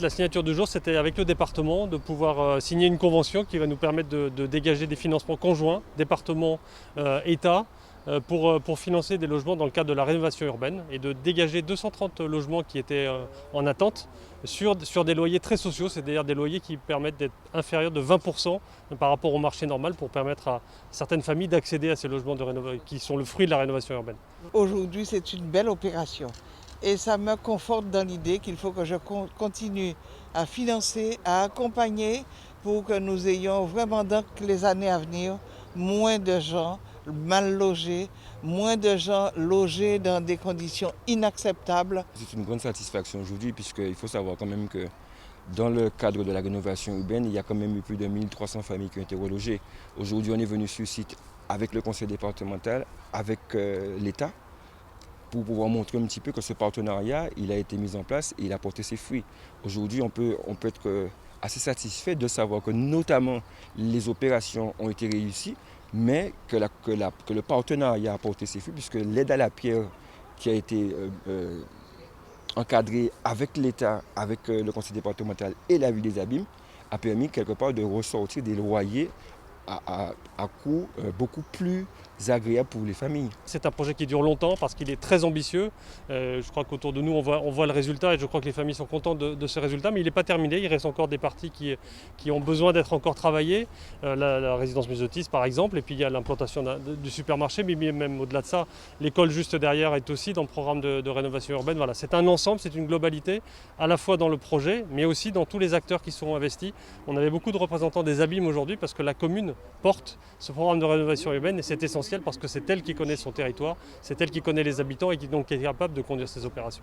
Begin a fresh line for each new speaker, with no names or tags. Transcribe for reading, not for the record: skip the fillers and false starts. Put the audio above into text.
la signature du jour, c'était avec le département de pouvoir signer une convention qui va nous permettre de dégager des financements conjoints, département, État, pour financer des logements dans le cadre de la rénovation urbaine et de dégager 230 logements qui étaient en attente sur des loyers très sociaux, c'est-à-dire des loyers qui permettent d'être inférieurs de 20% par rapport au marché normal pour permettre à certaines familles d'accéder à ces logements qui sont le fruit de la rénovation urbaine.
Aujourd'hui, c'est une belle opération et ça me conforte dans l'idée qu'il faut que je continue à financer, à accompagner pour que nous ayons vraiment dans les années à venir moins de gens mal logés, moins de gens logés dans des conditions inacceptables.
C'est une grande satisfaction aujourd'hui puisqu'il faut savoir quand même que dans le cadre de la rénovation urbaine, il y a quand même eu plus de 1300 familles qui ont été relogées. Aujourd'hui, on est venu sur site avec le conseil départemental, avec l'État, pour pouvoir montrer un petit peu que ce partenariat, il a été mis en place et il a porté ses fruits. Aujourd'hui, on peut être assez satisfait de savoir que notamment les opérations ont été réussies, mais que le partenariat a porté ses fruits, puisque l'aide à la pierre qui a été encadrée avec l'État, avec le conseil départemental et la ville des Abîmes, a permis quelque part de ressortir des loyers à coût beaucoup plus agréable pour les familles.
C'est un projet qui dure longtemps parce qu'il est très ambitieux. Je crois qu'autour de nous, on voit le résultat et je crois que les familles sont contentes de ce résultat. Mais il n'est pas terminé. Il reste encore des parties qui ont besoin d'être encore travaillées. La résidence Musotis, par exemple. Et puis il y a l'implantation du supermarché. Mais même au-delà de ça, l'école juste derrière est aussi dans le programme de rénovation urbaine. Voilà, c'est un ensemble, c'est une globalité, à la fois dans le projet, mais aussi dans tous les acteurs qui seront investis. On avait beaucoup de représentants des Abîmes aujourd'hui parce que la commune porte ce programme de rénovation urbaine et c'est essentiel parce que c'est elle qui connaît son territoire, c'est elle qui connaît les habitants et qui donc est capable de conduire ces opérations.